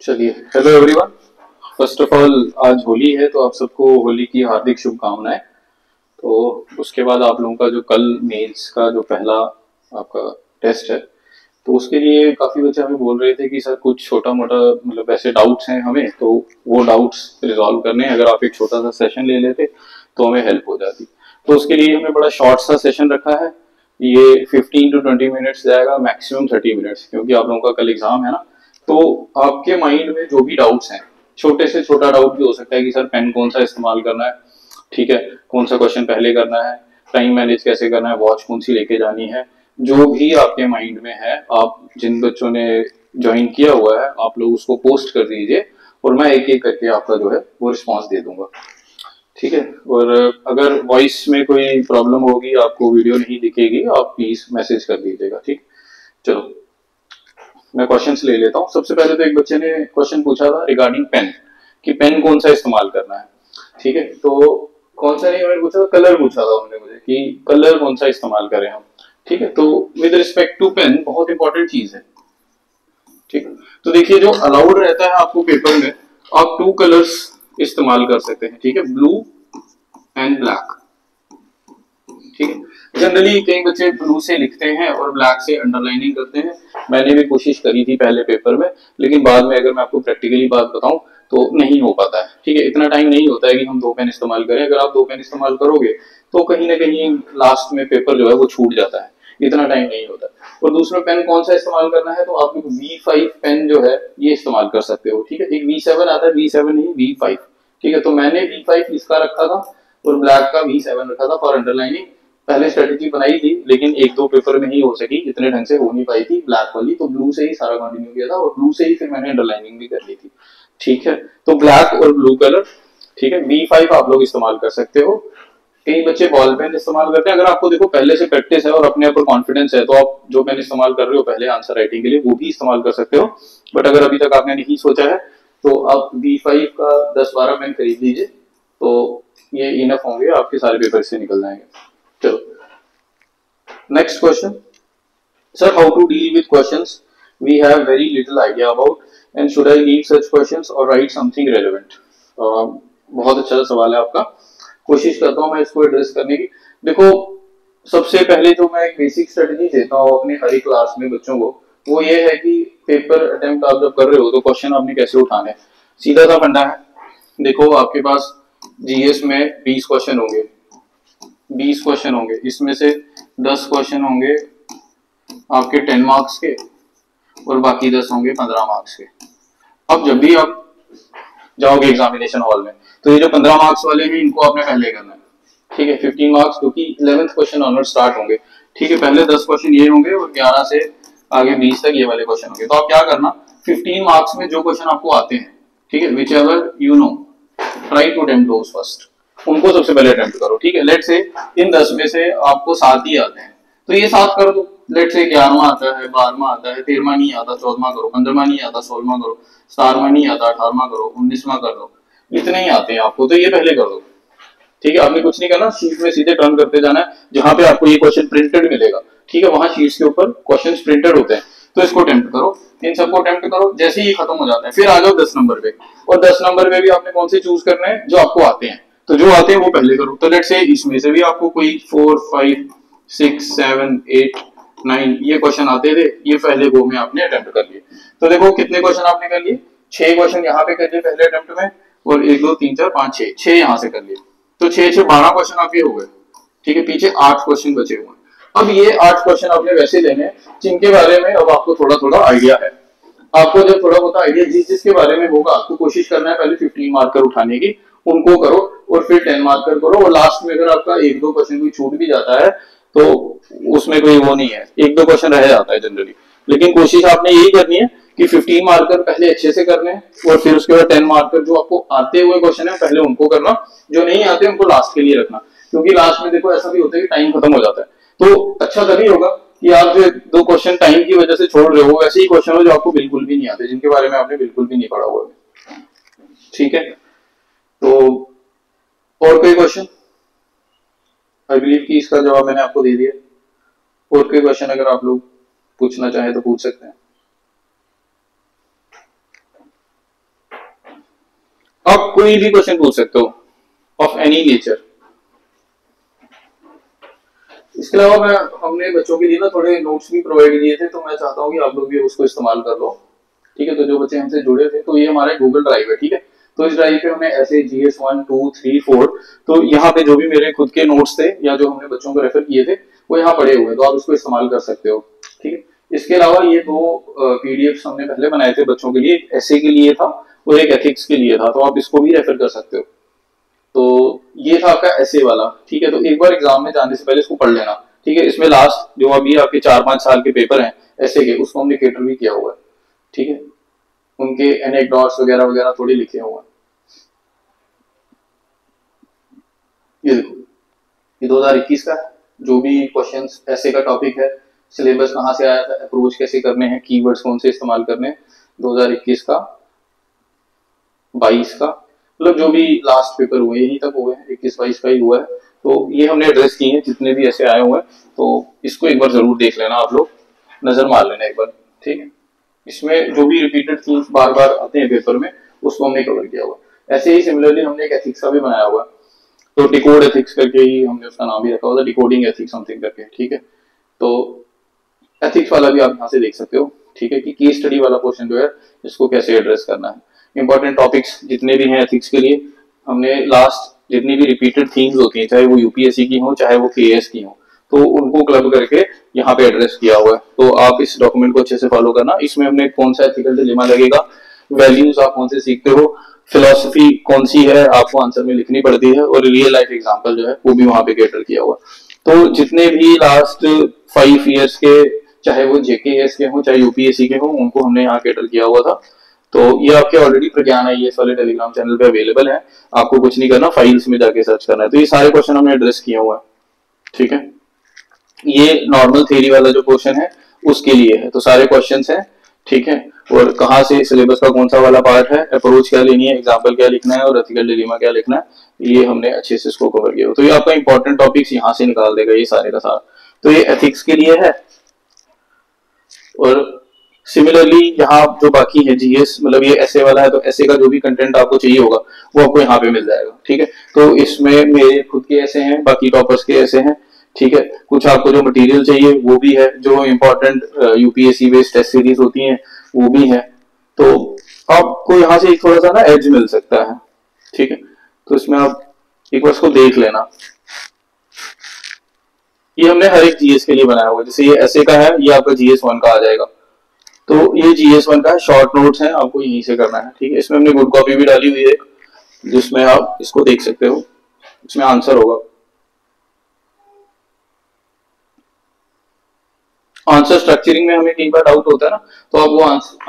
चलिए, hello everyone. First of all आज होली है तो आप सबको होली की हार्दिक शुभकामनाएं। तो उसके बाद आप लोगों का जो कल मेंस का जो पहला आपका टेस्ट है, तो उसके लिए काफी बच्चे हमें बोल रहे थे कि सर कुछ छोटा मोटा मतलब ऐसे डाउट्स हैं हमें, तो वो डाउट्स रिजॉल्व करने अगर आप एक छोटा सा सेशन ले लेते तो हमें हेल्प हो जाती। तो उसके लिए हमने बड़ा शॉर्ट सा सेशन रखा है। ये 15 to 20 मिनट्स जाएगा, मैक्सिमम 30 मिनट्स, क्योंकि आप लोगों का कल एग्जाम है ना। तो आपके माइंड में जो भी डाउट्स हैं, छोटे से छोटा डाउट भी हो सकता है कि सर पेन कौन सा इस्तेमाल करना है, ठीक है, कौन सा क्वेश्चन पहले करना है, टाइम मैनेज कैसे करना है, वॉच कौन सी लेके जानी है, जो भी आपके माइंड में है, आप जिन बच्चों ने ज्वाइन किया हुआ है आप लोग उसको पोस्ट कर दीजिए और मैं एक एक करके आपका जो है वो रिस्पॉन्स दे दूंगा, ठीक है। और अगर वॉइस में कोई प्रॉब्लम होगी, आपको वीडियो नहीं दिखेगी, आप प्लीज मैसेज कर दीजिएगा, ठीक। चलो मैं क्वेश्चंस ले लेता हूँ। सबसे पहले तो एक बच्चे ने क्वेश्चन पूछा था रिगार्डिंग पेन, कि पेन कौन सा इस्तेमाल करना है, ठीक है। तो कौन सा नहीं उन्होंने पूछा था, कलर पूछा था उन्होंने मुझे कि कलर कौन सा इस्तेमाल करें हम, ठीक है। तो विद रिस्पेक्ट टू पेन बहुत इंपॉर्टेंट चीज है, ठीक है। तो देखिए जो अलाउड रहता है आपको पेपर में, आप 2 कलर्स इस्तेमाल कर सकते हैं, ठीक है, ब्लू एंड ब्लैक, ठीक है। जनरली कई बच्चे ब्लू से लिखते हैं और ब्लैक से अंडरलाइनिंग करते हैं। मैंने भी कोशिश करी थी पहले पेपर में, लेकिन बाद में अगर मैं आपको प्रैक्टिकली बात बताऊं तो नहीं हो पाता है, ठीक है। इतना टाइम नहीं होता है कि हम 2 पेन इस्तेमाल करें। अगर आप 2 पेन इस्तेमाल करोगे तो कहीं ना कहीं लास्ट में पेपर जो है वो छूट जाता है, इतना टाइम नहीं होता। और दूसरा पेन कौन सा इस्तेमाल करना है, तो आप V5 पेन जो है ये इस्तेमाल कर सकते हो, ठीक है। एक V7 आता है, V7 नहीं V5, ठीक है। तो मैंने V5 इसका रखा था और ब्लैक का V7 रखा था फॉर अंडरलाइनिंग। पहले स्ट्रेटेजी बनाई थी लेकिन 1-2 पेपर में ही हो सकी, इतने ढंग से हो नहीं पाई थी ब्लैक वाली, तो ब्लू से ही सारा कंटिन्यू किया था और ब्लू से ही फिर मैंने अंडरलाइनिंग भी कर ली थी, ठीक है। तो ब्लैक और ब्लू कलर, ठीक है, V5 आप लोग इस्तेमाल कर सकते हो। कई बच्चे बॉल पेन इस्तेमाल करते हैं। अगर आपको देखो पहले से प्रैक्टिस है और अपने ऊपर कॉन्फिडेंस है तो आप जो पेन इस्तेमाल कर रहे हो पहले आंसर राइटिंग के लिए वो भी इस्तेमाल कर सकते हो। बट अगर अभी तक आपने नहीं सोचा है तो आप V5 का 10-12 पेन खरीद लीजिए, तो ये इनफ होंगे, आपके सारे पेपर से निकल जाएंगे। चलो next question. Sir, how to deal with questions we have very little idea about, and should I leave such questions or write something relevant? बहुत अच्छा सवाल है आपका। कोशिश करता हूँ मैं इसको एड्रेस करने की। देखो सबसे पहले जो मैं एक बेसिक स्ट्रेटजी देता हूँ अपने हर क्लास में बच्चों को, वो ये है कि पेपर अटेम्प्ट आप जब कर रहे हो तो क्वेश्चन आपने कैसे उठाने। सीधा सा फंडा है। देखो आपके पास जीएस में 20 क्वेश्चन होंगे, 20 क्वेश्चन होंगे, इसमें से 10 क्वेश्चन होंगे आपके 10 मार्क्स के और बाकी 10 होंगे 15 मार्क्स के। अब जब भी आप जाओगे एग्जामिनेशन हॉल में तो ये जो 15 मार्क्स वाले हैं इनको आपने पहले करना है, ठीक है। 15 मार्क्स क्योंकि 11th क्वेश्चन ऑनवर्ड स्टार्ट होंगे, ठीक है। पहले 10 क्वेश्चन ये होंगे और 11 से आगे 20 तक ये वाले क्वेश्चन होंगे। तो आप क्या करना, 15 मार्क्स में जो क्वेश्चन आपको आते हैं, ठीक है, whichever you know, try to attempt those first, उनको सबसे पहले अटेम्प्ट करो, ठीक है। लेट से इन 10 में से आपको 7 ही आते हैं तो ये 7 कर दो। लेट से 11वां आता है, 12वां आता है, 13वां नहीं आता 14वां करो, 15वां नहीं आता 16वां करो, 17वां नहीं आता 18वां करो, 19वां कर दो। इतने ही आते हैं आपको तो ये पहले कर दो, ठीक है। आपने कुछ नहीं करना, शीट में सीधे टर्न करते जाना है, जहां पे आपको ये क्वेश्चन प्रिंटेड मिलेगा, ठीक है, वहां शीट्स के ऊपर क्वेश्चन प्रिंटेड होते हैं, तो इसको अटेम्प्ट करो, इन सबको अटेम्प्ट करो। जैसे ही खत्म हो जाता है फिर आ जाओ 10 नंबर पे, और 10 नंबर पे भी आपने कौन से चूज करने हैं, जो आपको आते हैं, तो जो आते हैं वो पहले करो। तो लेट से इसमें से भी आपको कोई 4, 5, 6, 7, 8, 9 ये क्वेश्चन आते थे, ये पहले गो में आपने अटेम्प्ट कर लिए। तो देखो कितने क्वेश्चन आपने कर लिए, 6 क्वेश्चन यहाँ पे कर लिए पहले अटेम्प्ट में, और 1 2 3 4 5 6 यहाँ से कर लिए, तो 6 6 12 क्वेश्चन आपके हो गए, ठीक है। पीछे 8 क्वेश्चन बचे हुए हैं। अब ये 8 क्वेश्चन आपने वैसे लेने हैं जिनके बारे में अब आपको थोड़ा थोड़ा आइडिया है। आपको जब थोड़ा बहुत आइडिया जिसके बारे में होगा तो कोशिश करना है पहले 15 मार्कर उठाने की, उनको करो, और फिर 10 मार्कर करो, और लास्ट में अगर आपका 1-2 क्वेश्चन भी छूट भी जाता है तो उसमें कोई वो नहीं है, 1-2 क्वेश्चन रह जाता है जनरली। लेकिन कोशिश आपने यही करनी है कि 15 मार्कर पहले अच्छे से करने हैं और फिर उसके बाद 10 मार्कर जो आपको आते हुए क्वेश्चन है पहले उनको करना, जो नहीं आते उनको लास्ट के लिए रखना। क्योंकि लास्ट में देखो ऐसा भी होता है कि टाइम खत्म हो जाता है, तो अच्छा तभी होगा कि आप जो 2 क्वेश्चन टाइम की वजह से छोड़ रहे हो वैसे ही क्वेश्चन हो जो आपको बिल्कुल भी नहीं आते, जिनके बारे में आपने बिल्कुल भी नहीं पढ़ा हुआ है, ठीक है। तो और कोई क्वेश्चन, आई बिलीव कि इसका जवाब मैंने आपको दे दिया। और कोई क्वेश्चन अगर आप लोग पूछना चाहें तो पूछ सकते हैं। आप कोई भी क्वेश्चन पूछ सकते हो ऑफ एनी नेचर। इसके अलावा मैं हमने बच्चों के लिए ना थोड़े नोट्स भी प्रोवाइड किए थे, तो मैं चाहता हूँ कि आप लोग भी उसको इस्तेमाल कर लो। ठीक है, तो जो बच्चे हमसे जुड़े थे, तो ये हमारा गूगल ड्राइव है। ठीक है, तो इस ड्राइव पे हमने ऐसे GS 1 2 3 4, तो यहाँ पे जो भी मेरे खुद के नोट्स थे या जो हमने बच्चों को रेफर किए थे वो यहाँ पड़े हुए हैं, तो आप उसको इस्तेमाल कर सकते हो। ठीक है, इसके अलावा ये दो PDF हमने पहले बनाए थे बच्चों के लिए, एक ऐसे के लिए था और एक एथिक्स के लिए था, तो आप इसको भी रेफर कर सकते हो। तो ये था आपका ऐसे वाला। ठीक है, तो एक बार एग्जाम में जाने से पहले इसको पढ़ लेना। ठीक है, इसमें लास्ट जो अभी आपके 4-5 साल के पेपर हैं ऐसे के, उसको हमने कैटर भी किया हुआ है। ठीक है, उनके एनेक्डोट्स वगैरह वगैरह थोड़े लिखे हुए हैं। ये देखो, ये 2021 का है, जो भी क्वेश्चंस ऐसे का टॉपिक है, सिलेबस कहाँ से आया था, अप्रोच कैसे करने हैं, कीवर्ड्स कौन से इस्तेमाल करने हैं, 2021 का, 22 का, मतलब जो भी लास्ट पेपर हुए यहीं तक हुए हैं, 21-22 का ही हुआ है। तो ये हमने एड्रेस किए हैं जितने भी ऐसे आए हुए हैं, तो इसको एक बार जरूर देख लेना, आप लोग नजर मार लेना एक बार। ठीक है, इसमें जो भी रिपीटेड थीम्स बार बार आते हैं पेपर में, उसको हमने कवर किया हुआ है। ऐसे ही सिमिलरली हमने एक एथिक्स का भी बनाया हुआ है, तो डिकोड एथिक्स करके ही हमने उसका नाम भी रखा हुआ था, डिकोडिंग एथिक्स समथिंग करके। ठीक है, तो एथिक्स वाला भी आप यहाँ से देख सकते हो। ठीक है, कि केस स्टडी वाला पोर्शन जो है इसको कैसे एड्रेस करना है। इंपॉर्टेंट टॉपिक्स जितने भी हैं एथिक्स के लिए, हमने लास्ट जितनी भी रिपीटेड थीम्स होती हैं, चाहे वो UPSC की हो चाहे वो KS की हो, तो उनको क्लब करके यहाँ पे एड्रेस किया हुआ है। तो आप इस डॉक्यूमेंट को अच्छे से फॉलो करना। इसमें हमने कौन सा एथिकल डिलेमा लगेगा, वैल्यूज आप कौन से सीखते हो, फिलोसफी कौन सी है आपको आंसर में लिखनी पड़ती है, और रियल लाइफ एग्जांपल जो है वो भी वहां पे कैटर किया हुआ। तो जितने भी लास्ट 5 ईयर्स के, चाहे वो JKS के हो चाहे UPSC के हो, उनको हमने यहाँ कैटर किया हुआ था। तो ये आपके ऑलरेडी प्रज्ञान IAS वाले टेलीग्राम चैनल पे अवेलेबल है, आपको कुछ नहीं करना, फाइल्स में जाके सर्च करना है। तो ये सारे क्वेश्चन हमने एड्रेस किया हुआ है। ठीक है, ये नॉर्मल थ्योरी वाला जो क्वेश्चन है उसके लिए है, तो सारे क्वेश्चंस हैं। ठीक है, और कहाँ से सिलेबस का कौन सा वाला पार्ट है, अप्रोच क्या लेनी है, एग्जाम्पल क्या लिखना है और एथिकल डिलेमा क्या लिखना है, ये हमने अच्छे से इसको कवर किया। तो ये आपका इंपॉर्टेंट टॉपिक्स यहाँ से निकाल देगा ये सारे का सारा। तो ये एथिक्स के लिए है, और सिमिलरली यहाँ जो बाकी है GS, मतलब ये ऐसे वाला है, तो ऐसे का जो भी कंटेंट आपको चाहिए होगा वो आपको यहाँ पे मिल जाएगा। ठीक है, तो इसमें मेरे खुद के ऐसे हैं, बाकी टॉपर्स के ऐसे हैं। ठीक है, कुछ आपको जो मटेरियल चाहिए वो भी है, जो important UPSC based test series होती हैं वो भी है, तो आपको यहाँ से एक थोड़ा सा ना एज मिल सकता है। ठीक है, तो इसमें आप एक बार इसको देख लेना। ये हमने हर एक GS के लिए बनाया हुआ है, जैसे ये ऐसे का है, ये आपका GS 1 का आ जाएगा, तो ये GS 1 का शॉर्ट नोट्स है, आपको यहीं से करना है। ठीक है, इसमें हमने गुड कॉपी भी डाली हुई है जिसमें आप इसको देख सकते हो, इसमें आंसर होगा। आंसर स्ट्रक्चरिंग में हमें कई बार डाउट होता है ना, तो आप वो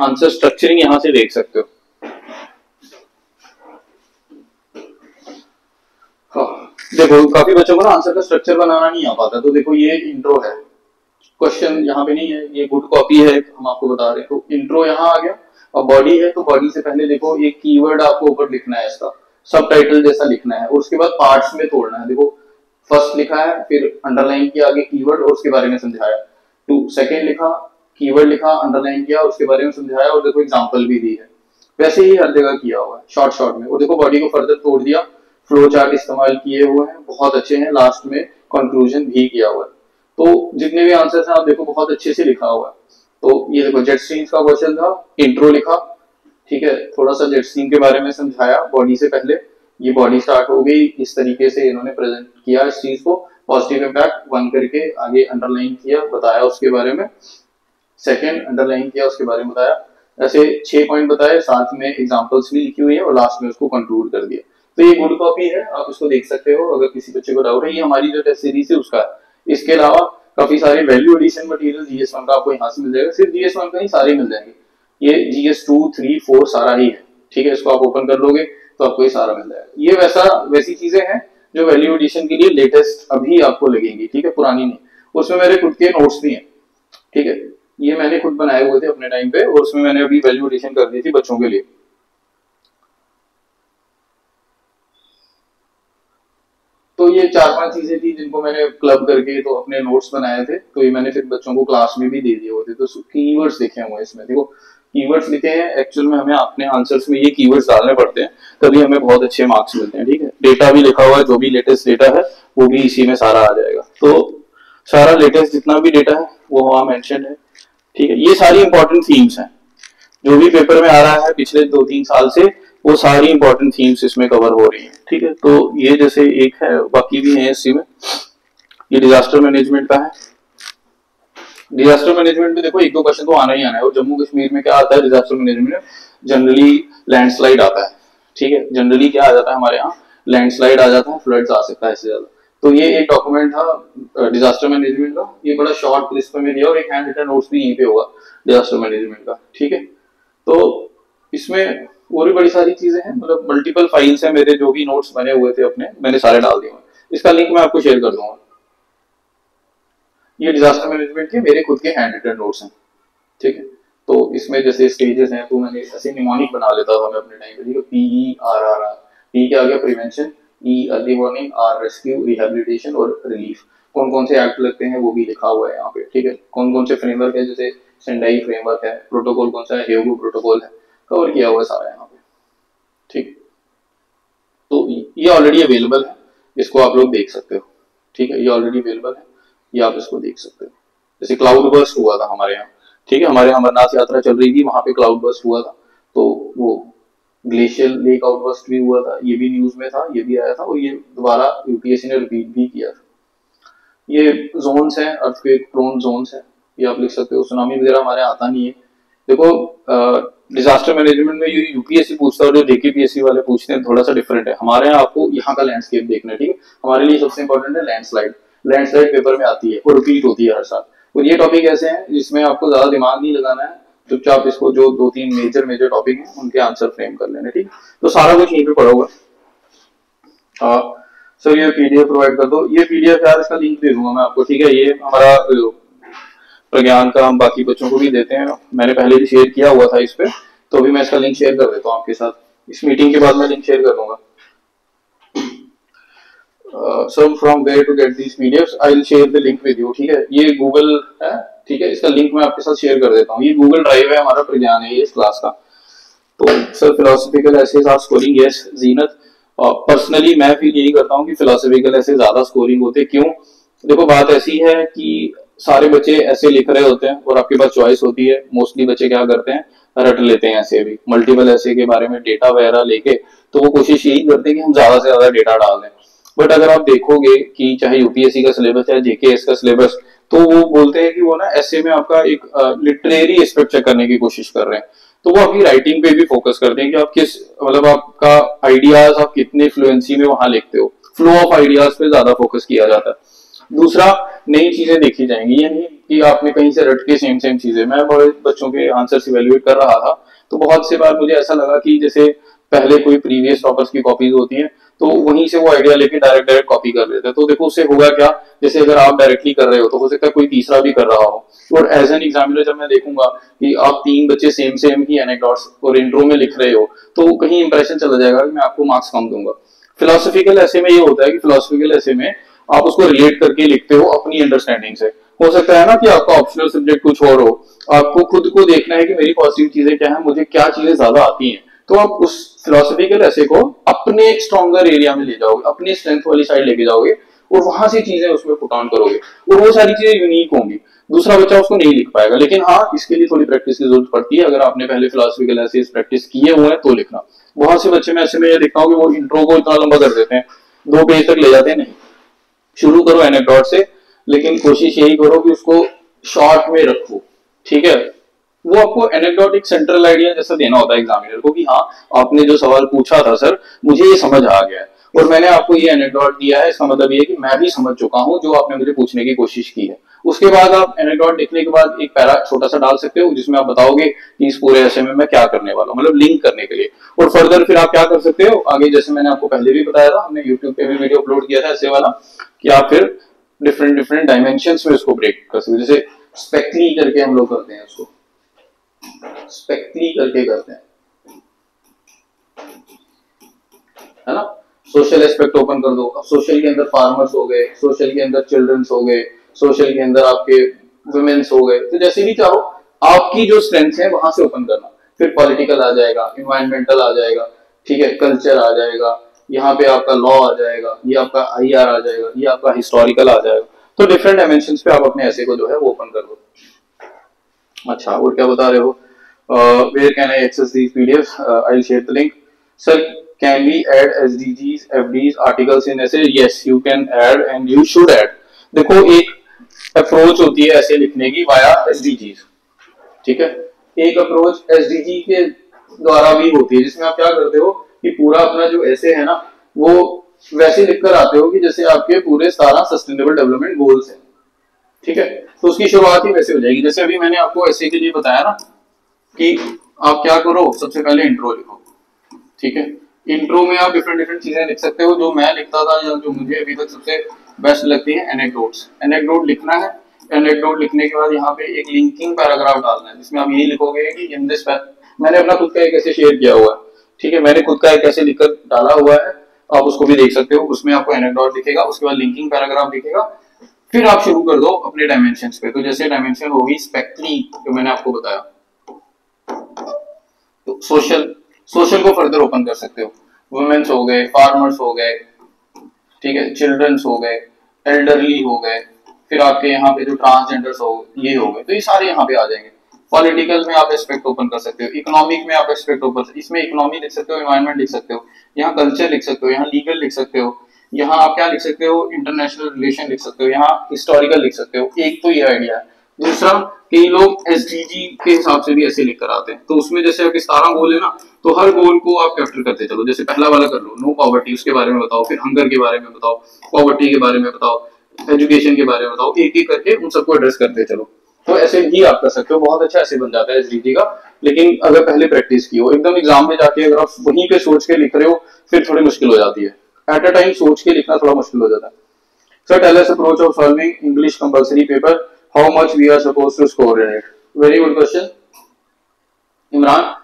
आंसर स्ट्रक्चरिंग यहां से देख सकते हो। हाँ, देखो काफी बच्चों को ना आंसर का स्ट्रक्चर बनाना नहीं आ पाता, तो देखो ये इंट्रो है, क्वेश्चन यहाँ पे नहीं है, ये गुड कॉपी है, हम आपको बता रहे हैं। तो इंट्रो यहाँ आ गया, और बॉडी है, तो बॉडी से पहले देखो एक कीवर्ड आपको ऊपर लिखना है, इसका सब टाइटल जैसा लिखना है, और उसके बाद पार्ट्स में तोड़ना है। देखो फर्स्ट लिखा है, फिर अंडरलाइन किया आगे कीवर्ड और उसके बारे में समझाया, टू सेकेंड लिखा, कीवर्ड लिखा, अंडरलाइन किया, उसके बारे में समझाया, और देखो एग्जाम्पल भी दी है। वैसे ही हर जगह किया हुआ है शॉर्ट शॉर्ट में। और देखो बॉडी को फर्दर तोड़ दिया, फ्लो चार्ट इस्तेमाल किए हुए हैं, बहुत अच्छे हैं, लास्ट में कंक्लूजन भी किया हुआ है। तो जितने भी आंसर्स हैं आप देखो बहुत अच्छे से लिखा हुआ है। तो ये देखो जेट स्ट्रीम्स का क्वेश्चन था, इंट्रो लिखा, ठीक है, थोड़ा सा जेट स्ट्रीम के बारे में समझाया बॉडी से पहले, ये बॉडी स्टार्ट हो गई, इस तरीके से इन्होंने प्रेजेंट किया इस चीज को, पॉजिटिव इम्पैक्ट 1 करके आगे अंडरलाइन किया, बताया उसके बारे में, सेकेंड अंडरलाइन किया, उसके बारे में बताया, ऐसे 6 पॉइंट बताए, साथ में एग्जांपल्स भी लिखी हुई है, और लास्ट में उसको कंक्लूड कर दिया। तो ये गुड कॉपी है, आप इसको देख सकते हो अगर किसी बच्चे को डाउट है। ये हमारी जो टेस्ट सीरीज है उसका है। इसके अलावा काफी सारे वैल्यू एडिशन मटेरियल GS 1 का आपको यहाँ से मिल जाएगा, सिर्फ GS 1 का ही सारे मिल जाएंगे, ये GS 2 3 4 सारा ही है। ठीक है, इसको आप ओपन कर लोगे तो आपको ये सारा मिल जाएगा। ये वैसी चीजें हैं जो वैल्यू एडिशन के लिए लेटेस्ट अभी आपको लगेंगी, ठीक है, पुरानी नहीं। उसमें मेरे खुद के नोट्स भी हैं, ठीक है, ये मैंने खुद बनाए हुए थे अपने टाइम पे, और उसमें मैंने अभी वैल्यू एडिशन कर दी थी बच्चों के लिए। तो ये 4-5 चीजें थी जिनको मैंने क्लब करके तो अपने नोट्स बनाए थे, तो ये मैंने फिर बच्चों को क्लास में भी दे दिए हुए थे। तो कीवर्ड्स देखे हुए इसमें, देखो कीवर्ड्स लिखे हैं, एक्चुअल में हमें अपने आंसर्स में ये कीवर्ड्स डालने पड़ते हैं, तभी हमें बहुत अच्छे मार्क्स मिलते हैं। ठीक है, डेटा भी लिखा हुआ है, जो भी लेटेस्ट डेटा है वो भी इसी में सारा आ जाएगा। तो सारा लेटेस्ट जितना भी डेटा है वो वहां मेंशन है। ठीक है, ये सारी इंपॉर्टेंट थीम्स हैं, जो भी पेपर में आ रहा है पिछले 2-3 साल से, वो सारी इंपॉर्टेंट थीम्स इसमें कवर हो रही हैं। ठीक है, तो ये जैसे एक है, बाकी भी है इसी में। ये डिजास्टर मैनेजमेंट का है। डिजास्टर मैनेजमेंट में देखो 1-2 क्वेश्चन तो आना ही आना है। और जम्मू कश्मीर में क्या आता है डिजास्टर मैनेजमेंट में, जनरली लैंडस्लाइड आता है। ठीक है, जनरली क्या आ जाता है हमारे यहाँ, लैंडस्लाइड आ जाता है, फ्लड्स आ सकता है इससे ज्यादा। तो ये एक डॉक्यूमेंट था डिजास्टर मैनेजमेंट का, ये बड़ा शॉर्ट लिस्ट में दिया, और एक हैंड रिटन नोट्स भी यहीं पे होगा डिजास्टर मैनेजमेंट का। ठीक है, तो इसमें और भी बड़ी सारी चीजें हैं, मतलब मल्टीपल फाइल्स हैं मेरे, जो भी नोट्स बने हुए थे अपने, मैंने सारे डाल दिए। इसका लिंक मैं आपको शेयर कर दूंगा। ये डिजास्टर मैनेजमेंट के मेरे खुद के हैंड रिटन नोट्स हैं। ठीक है, तो इसमें जैसे स्टेजेस हैं, तो मैंने ऐसे निमोनिक बना लेता था मैं अपने टाइम पे। ठीक है, PERR, पी क्या आ गया, prevention, E early warning, R rescue, rehabilitation और रिलीफ। कौन कौन से एक्ट लगते हैं वो भी लिखा हुआ है यहाँ पे। ठीक है, कौन कौन से फ्रेमवर्क है, जैसे सेंडाई फ्रेमवर्क है, प्रोटोकॉल कौन सा है, हेगो प्रोटोकॉल है, कवर किया हुआ है सारा यहाँ पे। ठीक, तो ये ऑलरेडी अवेलेबल है, इसको आप लोग देख सकते हो। ठीक है, ये ऑलरेडी अवेलेबल है, ये आप इसको देख सकते हो। जैसे क्लाउड बर्स्ट हुआ था हमारे यहाँ। ठीक है, हमारे यहाँ अमरनाथ यात्रा चल रही थी, वहां पे क्लाउड बर्स्ट हुआ था, तो वो ग्लेशियल लेक आउटबर्स्ट भी हुआ था, ये भी न्यूज में था, ये भी आया था, और ये दोबारा यूपीएससी ने रिपीट भी किया था। ये जोन्स हैं, अर्थक्वेक प्रोन जोन्स हैं, ये आप लिख सकते हो। सुनामी वगैरह हमारे आता नहीं है। देखो डिजास्टर मैनेजमेंट में ये यूपीएससी पूछता है और जो जेकेपीएससी वाले पूछते हैं थोड़ा सा डिफरेंट है। हमारे यहाँ आपको यहाँ का लैंडस्केप देखना है। ठीक है, हमारे लिए सबसे इंपॉर्टेंट है लैंडस्लाइड। लैंडस्लाइड पेपर में आती है और रिपीट होती है हर साल। और ये टॉपिक ऐसे हैं जिसमें आपको ज्यादा दिमाग नहीं लगाना है, चुपचाप इसको जो 2-3 मेजर टॉपिक हैं उनके आंसर फ्रेम कर लेने। ठीक, तो सारा कुछ यहीं पे पड़ा होगा। सर ये पीडीएफ प्रोवाइड कर दो। ये पीडीएफ यार इसका लिंक दे दूंगा मैं आपको। ठीक है, ये हमारा प्रज्ञान का हम बाकी बच्चों को भी देते हैं, मैंने पहले भी शेयर किया हुआ था इस पे, तो अभी मैं इसका लिंक शेयर कर देता हूँ आपके साथ। इस मीटिंग के बाद मैं लिंक शेयर कर दूंगा। Sir from where to get this PDFs, I will share the link with you. ठीक है, ये गूगल है। ठीक है, इसका लिंक मैं आपके साथ शेयर कर देता हूँ। ये गूगल ड्राइव है, हमारा प्रज्ञान है ये इस क्लास का। तो sir philosophical essays are scoring, yes Zeenat. Personally मैं फील यही करता हूँ कि फिलोसफिकल ऐसे ज्यादा स्कोरिंग होते। क्यों? देखो बात ऐसी है कि सारे बच्चे ऐसे लिख रहे होते हैं और आपके पास चॉइस होती है। मोस्टली बच्चे क्या करते हैं, रट लेते हैं ऐसे भी, मल्टीपल ऐसे के बारे में डेटा वगैरह लेके, तो वो कोशिश यही करते हैं कि हम ज्यादा से ज्यादा डेटा डाल दें। बट अगर आप देखोगे कि चाहे यूपीएससी का सिलेबस है, जेकेएस का सिलेबस, तो वो बोलते हैं कि वो ना ऐसे में आपका एक लिटरेरी एस्पेक्ट चेक करने की कोशिश कर रहे हैं। तो वो आपकी राइटिंग पे भी फोकस करते हैं कि आप किस, मतलब आपका आइडियाज आप कितने फ्लुएंसी में वहां लिखते हो। फ्लो ऑफ आइडियाज पे ज्यादा फोकस किया जाता है। दूसरा, नई चीजें देखी जाएंगी, ये नहीं कि आपने कहीं से रट के सेम चीजें। मैं बड़े बच्चों के आंसर्स इवेल्युएट कर रहा था, तो बहुत से बार मुझे ऐसा लगा कि जैसे पहले कोई प्रीवियस टॉपर्स की कॉपीज होती हैं, तो वहीं से वो आइडिया लेके डायरेक्ट कॉपी कर लेते हैं। तो देखो उससे होगा क्या, जैसे अगर आप डायरेक्टली कर रहे हो तो हो सकता है कोई तीसरा भी कर रहा हो। और एज एन एग्जामिनर जब मैं देखूंगा कि आप 3 बच्चे सेम की एनेक्डोट्स और इंट्रो में लिख रहे हो, तो कहीं इंप्रेशन चला जाएगा कि मैं आपको मार्क्स कम दूंगा। फिलोसफिकल ऐसे में ये होता है कि फिलोसफिकल ऐसे में आप उसको रिलेट करके लिखते हो अपनी अंडरस्टैंडिंग से। हो सकता है ना कि आपका ऑप्शनल सब्जेक्ट कुछ और हो, आपको खुद को देखना है कि मेरी पॉजिटिव चीजें क्या है, मुझे क्या चीजें ज्यादा आती हैं, तो आप उस फिलोसफिकल ऐसे को अपने स्ट्रॉन्गर एरिया में ले जाओगे, अपनी स्ट्रेंथ वाली साइड लेके जाओगे और वहां से चीजें उसमें पुट ऑन करोगे और वो सारी चीजें यूनिक होंगी। दूसरा बच्चा उसको नहीं लिख पाएगा। लेकिन हाँ, इसके लिए थोड़ी प्रैक्टिस की जरूरत पड़ती है। अगर आपने पहले फिलोसफिकल ऐसे प्रैक्टिस किए हुए हैं तो लिखना। बहुत से बच्चे में ऐसे में ये देखता हूँ कि वो इंट्रो को इतना लंबा कर देते हैं, 2 पेज तक ले जाते हैं। नहीं, शुरू करो एनेक्डोट से, लेकिन कोशिश यही करो कि उसको शॉर्ट में रखो। ठीक है, वो आपको एनेक्डोट एक सेंट्रल आइडिया जैसा देना होता है एग्जामिनर को कि हाँ आपने जो सवाल पूछा था सर, मुझे ये समझ आ गया है और मैंने आपको ये एनेक्डोट दिया है, इसका मतलब ये है कि मैं भी समझ चुका हूं जो आपने मुझे पूछने की कोशिश की है। उसके बाद आप एनेक्डोट लिखने के बाद एक पैरा छोटा सा डाल सकते हो जिसमें आप बताओगे कि इस पूरे ऐसे में मैं क्या करने वाला हूँ, मतलब लिंक करने के लिए। और फर्दर फिर आप क्या कर सकते हो आगे, जैसे मैंने आपको पहले भी बताया था, हमने यूट्यूब पे भी वीडियो अपलोड किया था ऐसे वाला, कि आप फिर डिफरेंट डायमेंशंस में उसको ब्रेक कर सकते हो। जैसे स्पेक्ट्री करके हम लोग करते हैं, उसको स्पेक्ट्री करके करते हैं, है ना। सोशल एस्पेक्ट ओपन कर दो। अब सोशल के अंदर फार्मर्स हो गए, सोशल के अंदर चिल्ड्रंस हो गए, सोशल के अंदर आपके वुमेन्स हो गए, तो जैसे भी चाहो आपकी जो स्ट्रेंथ है वहां से ओपन करना। फिर पॉलिटिकल आ जाएगा, इन्वायरमेंटल आ जाएगा, ठीक है, कल्चर आ जाएगा, यहाँ पे आपका लॉ आ जाएगा, ये आपका आईआर आ जाएगा, ये आपका हिस्टोरिकल आ जाएगा। तो डिफरेंट डायमेंशंस पे आप अपने ऐसे को जो है वो ओपन कर दो। अच्छा, और क्या बता रहे हो? Where can I access these PDF? I will share the link. Sir, can we add SDGs, FDs, articles in essay? Yes, you can add and you should add. देखो, एक अप्रोच होती है ऐसे लिखने की वाया एसडीजीज, ठीक है। एक अप्रोच एसडीजी के द्वारा भी होती है, जिसमें आप क्या करते हो कि पूरा अपना जो ऐसे है ना वो वैसे लिखकर आते हो कि जैसे आपके पूरे 17 सस्टेनेबल डेवलपमेंट गोल्स हैं, ठीक है। तो उसकी शुरुआत ही वैसे हो जाएगी। जैसे अभी मैंने आपको ऐसे के लिए बताया ना कि आप क्या करो, सबसे पहले इंट्रो लिखो, ठीक है। इंट्रो में आप डिफरेंट डिफरेंट चीजें लिख सकते हो। जो मैं लिखता था या जो मुझे अभी तक सबसे बेस्ट लगती है, एनेक्डोट्स। एनेक्डोट लिखना है। एनेक्डोट लिखने के बाद यहाँ पे एक लिंकिंग पैराग्राफ डालना है, जिसमें आप यही लिखोगे कि इन दिस, मैंने अपना खुद का एक ऐसे शेयर किया हुआ है, ठीक है, मैंने खुद का एक ऐसे लिखकर डाला हुआ है, आप उसको भी देख सकते हो। उसमें आपको एनेक्डोट दिखेगा, उसके बाद लिंकिंग पैराग्राफ दिखेगा, फिर आप शुरू कर दो अपने डायमेंशंस पे। तो जैसे डायमेंशन होगी स्पेक्ट्री, जो मैंने आपको बताया, तो सोशल, सोशल को फर्दर ओपन कर सकते हो। वुमेन्स हो गए, फार्मर्स हो गए, ठीक है, चिल्ड्रंस हो गए, एल्डरली हो गए, फिर आपके यहाँ पे जो ट्रांसजेंडर्स हो ये हो गए, तो ये सारे यहाँ पे आ जाएंगे। पॉलिटिकल में आप एस्पेक्ट ओपन कर सकते हो, इकोनॉमिक में आप एस्पेक्ट ओपन, इसमें इकोनॉमी लिख सकते हो, एनवायरनमेंट लिख सकते हो, यहाँ कल्चर लिख सकते हो, यहाँ लीगल लिख सकते हो, यहाँ आप क्या लिख सकते हो, इंटरनेशनल रिलेशन लिख सकते हो, यहाँ हिस्टोरिकल लिख सकते हो। एक तो ये आइडिया है। दूसरा, कई लोग एसडीजी के हिसाब से भी ऐसे लिखकर आते हैं, तो उसमें जैसे आपके 17 गोल है ना, तो हर गोल को आप कैप्चर करते चलो। जैसे पहला वाला कर लो, नो पॉवर्टी, उसके बारे में बताओ, फिर हंगर के बारे में बताओ, पॉवर्टी के बारे में बताओ, एजुकेशन के बारे में बताओ, एक एक करके उन सबको एड्रेस करते चलो। तो ऐसे ही आप कर सकते हो, बहुत अच्छा ऐसे बन जाता है एसडीजी का। लेकिन अगर पहले प्रैक्टिस की हो, एकदम एग्जाम में जाके अगर आप वहीं पे सोच के लिख रहे हो, फिर थोड़ी मुश्किल हो जाती है। एट अ टाइम सोच के लिखना थोड़ा मुश्किल हो जाता है। Sir, tell us approach of solving English compulsory paper, how much we are supposed to score in it? Very good question Imran.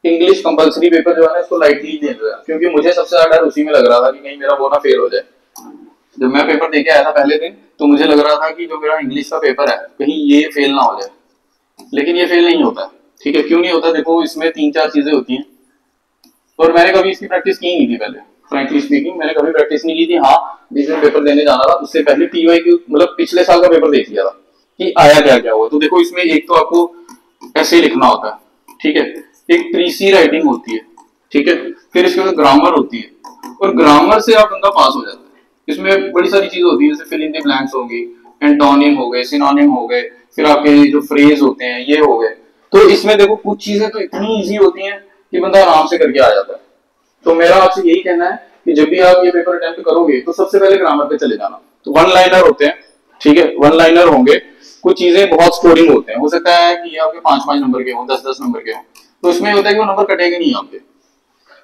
English compulsory paper जो है ना, इसको लाइटली ले लो, क्योंकि मुझे सबसे ज्यादा डर उसी में लग रहा था कि कहीं मेरा वो ना फेल हो जाए। जब मैं पेपर देके आया था पहले दिन, तो मुझे लग रहा था कि जो मेरा इंग्लिश का पेपर है कहीं ये फेल ना हो जाए, लेकिन ये फेल नहीं होता, ठीक है। क्यों नहीं होता? देखो, इसमें 3-4 चीजें होती हैं, और मैंने कभी इसकी प्रैक्टिस की नहीं थी पहले। फ्रैंकली स्पीकिंग, मैंने कभी प्रैक्टिस नहीं की थी। हाँ, जिस दिन पेपर देने जाना था उससे पहले टीवाई की, मतलब पिछले साल का पेपर देख लिया था कि आया क्या क्या हुआ। तो देखो, इसमें एक तो आपको ऐसे लिखना होता है, ठीक है, एक प्रीसी राइटिंग होती है, ठीक है, फिर इसके बाद ग्रामर होती है, और ग्रामर से आप बंदा पास हो जाता है। इसमें बड़ी सारी चीजें होती है, जैसे फिल इन द ब्लैंक्स होगी, एंटोनिम हो गए, सिनोनिम हो गए, फिर आपके जो फ्रेज होते हैं ये हो गए। तो इसमें देखो, कुछ चीजें तो इतनी इजी होती हैं कि बंदा आराम से करके आ जाता है। तो मेरा आपसे यही कहना है कि जब भी आप ये पेपर अटेम्प्ट करोगे तो सबसे पहले ग्रामर पे चले जाना। तो वन लाइनर होते हैं, ठीक है, वन लाइनर होंगे, कुछ चीजें बहुत स्कोरिंग होते हैं, हो सकता है कि ये आपके 5-5 नंबर के हों, 10-10 नंबर के हों, तो इसमें होता है कि वो नंबर कटेंगे नहीं आपके।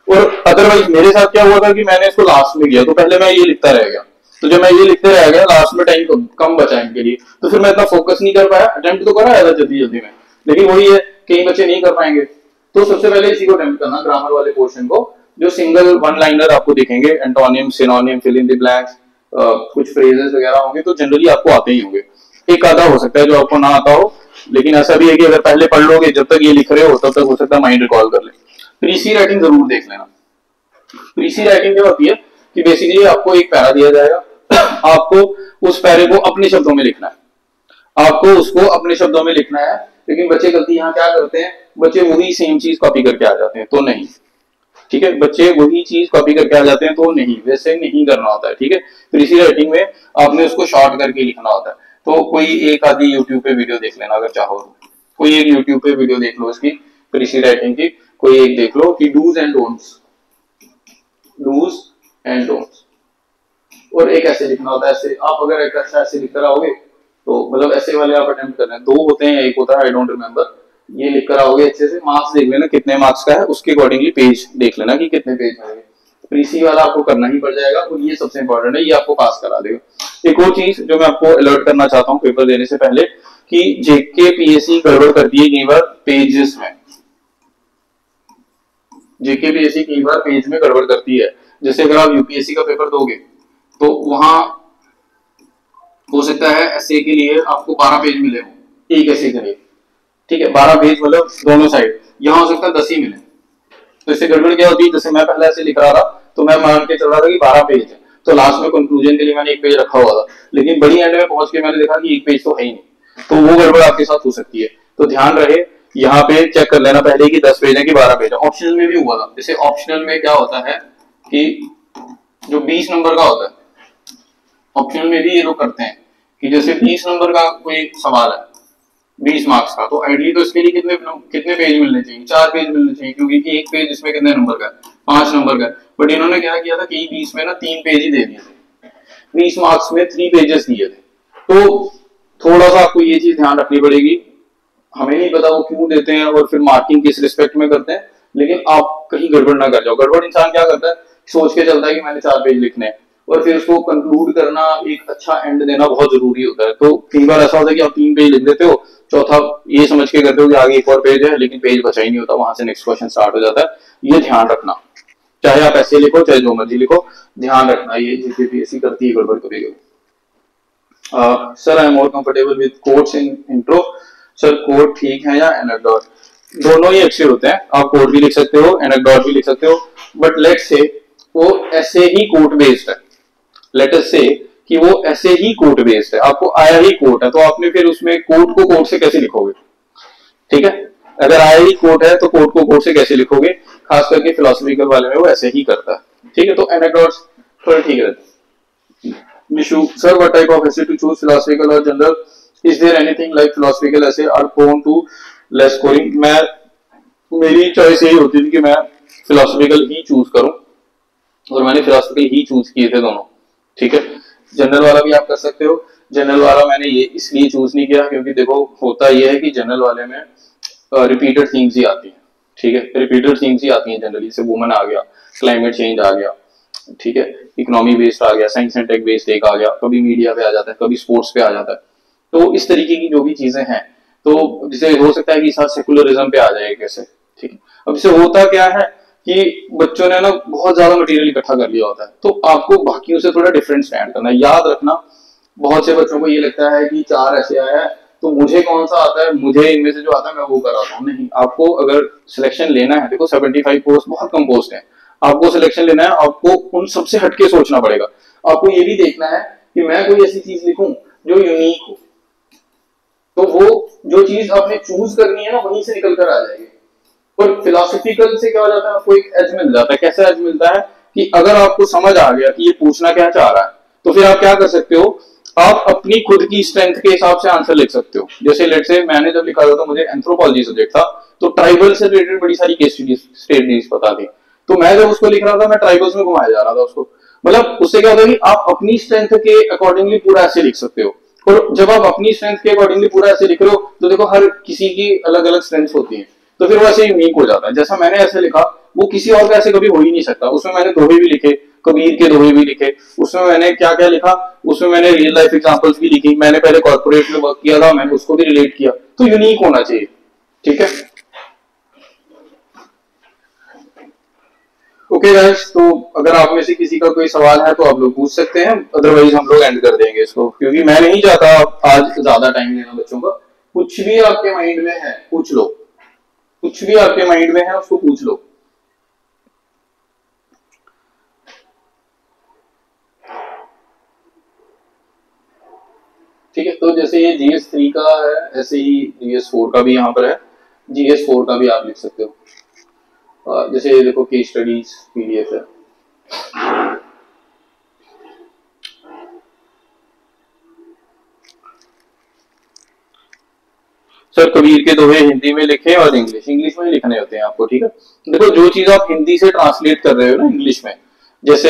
और अदरवाइज मेरे साथ क्या हुआ था कि मैंने इसको लास्ट में किया, तो पहले मैं ये लिखता रह गया, तो जब मैं ये लिखते रह गया, लास्ट में टाइम कम बचा इनके लिए, तो फिर मैं इतना फोकस नहीं कर पाया। अटेम्प्ट तो करा था जल्दी जल्दी में, लेकिन वही है, कई बच्चे नहीं कर पाएंगे। तो सबसे पहले इसी को अटेम्प्ट करना, ग्रामर वाले पोर्शन को, जो सिंगल वन लाइनर आपको दिखेंगे, antonym, synonym, fill in the blanks, कुछ फ्रेजेस वगैरह होंगे, तो जनरली आपको आते ही होंगे। एक आधा हो सकता है जो आपको ना आता हो, लेकिन ऐसा भी है कि अगर पहले पढ़ लोगे, जब तक ये लिख रहे हो तब तक हो सकता है माइंड रिकॉल कर ले। प्रीसी राइटिंग जरूर देख लेना। प्रीसी राइटिंग क्या होती है कि बेसिकली आपको एक पैरा दिया जाएगा, आपको उस पैरे को अपने शब्दों में लिखना है, आपको उसको अपने शब्दों में लिखना है। लेकिन बच्चे गलती यहाँ क्या करते हैं, बच्चे वही सेम चीज कॉपी करके आ जाते हैं, तो नहीं, ठीक है, बच्चे वही चीज कॉपी करके आ जाते हैं, तो नहीं, वैसे नहीं करना होता है, ठीक है। प्रीसी राइटिंग में आपने उसको शॉर्ट करके लिखना होता है। तो कोई एक आधी यूट्यूब पे वीडियो देख लेना, अगर चाहो कोई एक यूट्यूब पे वीडियो देख लो इसकी प्रीसी राइटिंग की, कोई एक देख लो कि dos and don'ts, dos and don'ts, और एक ऐसे लिखना होता है। ऐसे आप अगर एक अच्छा ऐसे लिख कर आओगे, तो मतलब ऐसे वाले आप अटेम्प्ट कर रहे हैं, 2 होते हैं, एक होता है आई डोंट रिमेम्बर, ये लिख कर आओगे अच्छे से, मार्क्स देख लेना कितने मार्क्स का है, उसके अकॉर्डिंगली पेज देख लेना कि कितने पेज मिलेंगे। प्रीसी वाला आपको करना ही पड़ जाएगा, और ये सबसे इंपॉर्टेंट है, ये आपको पास करा देगा। एक और चीज जो मैं आपको अलर्ट करना चाहता हूँ पेपर देने से पहले, कि जेके पीएससी गड़बड़ करती है कई बार पेजेस में, जेके पीएससी कई बार पेज में गड़बड़ करती है। जैसे अगर आप यूपीएससी का पेपर दोगे, तो वहां हो सकता है ऐसे के लिए आपको 12 पेज मिले हो, एक ऐसे के लिए, ठीक है, 12 पेज मतलब दोनों साइड, यहाँ हो सकता है 10 ही मिले। तो इससे गड़बड़ क्या होती है, जैसे मैं पहले ऐसे लिख रहा था तो मैं मान के चल रहा था कि 12 पेज है, तो लास्ट में कंक्लूजन के लिए मैंने एक पेज रखा हुआ था, लेकिन बड़ी एंड में पहुंच के मैंने देखा कि एक पेज तो है ही नहीं, तो वो गड़बड़ आपके साथ हो सकती है। तो ध्यान रहे, यहाँ पे चेक कर लेना पहले कि 10 पेज है कि 12 पेज है। ऑप्शनल में भी हुआ था, जैसे ऑप्शनल में क्या होता है कि जो 20 नंबर का होता है, ऑप्शनल में भी ये लोग करते हैं कि जैसे 20 नंबर का कोई सवाल है 20 मार्क्स का, तो आइडियली तो इसके लिए कितने पेज मिलने चाहिए, 4 पेज मिलने चाहिए, क्योंकि एक पेज इसमें कितने नंबर का है, 5 नंबर का। बट इन्होंने क्या किया था कि 20 में ना 3 पेज ही दे दिए थे, 20 मार्क्स में 3 पेजेस दिए थे। तो थोड़ा सा आपको ये चीज ध्यान रखनी पड़ेगी, हमें नहीं पता वो क्यों देते हैं और फिर मार्किंग किस रिस्पेक्ट में करते हैं, लेकिन आप कहीं गड़बड़ ना कर जाओ। गड़बड़ इंसान क्या करता है, सोच के चलता है कि मैंने 4 पेज लिखने हैं, और फिर उसको कंक्लूड करना, एक अच्छा एंड देना बहुत जरूरी होता है। तो कई बार ऐसा होता है कि आप 3 पेज लिख देते हो, चौथा ये समझ के करते हो कि आगे एक और पेज है, लेकिन पेज बचा ही नहीं होता, वहां से नेक्स्ट क्वेश्चन स्टार्ट हो जाता है। ये ध्यान रखना, चाहे आप ऐसे लिखो चाहे जो मर्जी लिखो, ध्यान रखना ये जीपीएससी करती है गड़बड़ कभी कभी। Sir I am more comfortable with quotes in intro. Sir quote ठीक है या एनेक्डोट, दोनों ही अच्छे होते हैं, आप कोट भी लिख सकते हो एनेक्डोट भी लिख सकते हो, बट लेट्स से वो ऐसे ही कोट बेस्ड है, लेट अस से कि वो ऐसे ही कोट बेस्ड है, आपको आया ही कोट है, तो आपने फिर उसमें कोट को कोट से कैसे लिखोगे, ठीक है। अगर आया ही कोट है तो कोट को कोट से कैसे लिखोगे, खास करके फिलोसफिकल वाले में वो ऐसे ही करता है, ठीक है। तो एनेक्डोट्स थोड़ा ठीक रहता है। Nishu sir what type of essay to choose, philosophical और general, is there anything like philosophical essay are prone to less scoring. मेरी चॉइस यही होती थी कि मैं फिलोसफिकल ही चूज करूं, और मैंने फिलोसफिकल ही चूज किए थे दोनों, ठीक है। जनरल वाला भी आप कर सकते हो, जनरल वाला मैंने ये इसलिए चूज नहीं किया क्योंकि देखो होता ये है कि जनरल वाले में रिपीटेड थीम्स ही आती है, ठीक है, रिपीटेड थीम्स ही आती हैं जनरली, जैसे वुमेन आ गया, क्लाइमेट चेंज आ गया, ठीक है, इकोनॉमी बेस्ड आ गया, साइंस एंड टेक बेस्ड एक आ गया, कभी मीडिया पे आ जाता है, कभी स्पोर्ट्स पे आ जाता है। तो इस तरीके की जो भी चीजें हैं, तो जैसे हो सकता है कि साथ सेकुलरिज्म पे आ जाए कैसे, ठीक है। अब इसे होता क्या है कि बच्चों ने ना बहुत ज्यादा मटेरियल इकट्ठा कर लिया होता है, तो आपको बाकियों से थोड़ा डिफरेंट स्टैंड करना है। याद रखना, बहुत से बच्चों को ये लगता है कि 4 ऐसे आया है तो मुझे कौन सा आता है, मुझे इनमें से जो आता है मैं वो कराता हूँ, नहीं। आपको अगर सिलेक्शन लेना है, देखो 75 पोस्ट बहुत कम पोस्ट है, आपको सिलेक्शन लेना है, आपको उन सबसे हटके सोचना पड़ेगा। आपको ये भी देखना है कि मैं कोई ऐसी चीज लिखूं जो यूनिक हो, तो वो जो चीज आपने चूज करनी है ना वहीं से निकल कर आ जाएगी। और फिलोसफिकल से क्या हो जाता है, आपको एक एज मिल जाता है। कैसा एज मिलता है कि अगर आपको समझ आ गया कि ये पूछना क्या चाह रहा है, तो फिर आप क्या कर सकते हो, आप अपनी खुद की स्ट्रेंथ के हिसाब से आंसर लिख सकते हो। जैसे लेट से मैंने जब लिखा था तो मुझे एंथ्रोपोलॉजी सब्जेक्ट था, तो ट्राइबल से रिलेटेड बड़ी सारी केस स्टडीज पता थी, तो मैं जब उसको लिख रहा था मैं ट्राइबल्स में घुमाया जा रहा था उसको। मतलब उससे क्या होता है कि आप अपनी स्ट्रेंथ के अकॉर्डिंगली पूरा ऐसे लिख सकते हो, और जब आप अपनी स्ट्रेंथ के अकॉर्डिंगली पूरा ऐसे लिख रहे हो तो देखो हर किसी की अलग अलग स्ट्रेंथ होती है, तो फिर वो ऐसे यूनिक हो जाता है। जैसा मैंने ऐसे लिखा वो किसी और का ऐसे कभी हो ही नहीं सकता। उसमें मैंने दोहे भी लिखे, कबीर के दोहे भी लिखे, उसमें मैंने क्या क्या लिखा, उसमें मैंने रियल लाइफ एग्जांपल्स भी लिखी, मैंने पहले कॉर्पोरेट में वर्क किया था, मैंने उसको भी रिलेट किया, तो यूनिक होना चाहिए, ठीक है। ओके गाइस, तो अगर आप में से किसी का कोई सवाल है तो आप लोग पूछ सकते हैं, अदरवाइज हम लोग एंड कर देंगे इसको, क्योंकि मैं नहीं चाहता आज ज्यादा टाइम लेना बच्चों का। कुछ भी आपके माइंड में है पूछ लो, कुछ भी आपके माइंड में है उसको पूछ लो। ठीक है, तो जैसे ये GS3 का है, ऐसे ही GS4 का भी यहाँ पर है, GS4 का भी आप लिख सकते हो। जैसे ये देखो केस स्टडीज PDF है। सर कबीर के दोहे हिंदी में लिखे और इंग्लिश में ही लिखने होते हैं आपको, ठीक है। देखो जो चीज आप हिंदी से ट्रांसलेट कर रहे हो ना इंग्लिश में, जैसे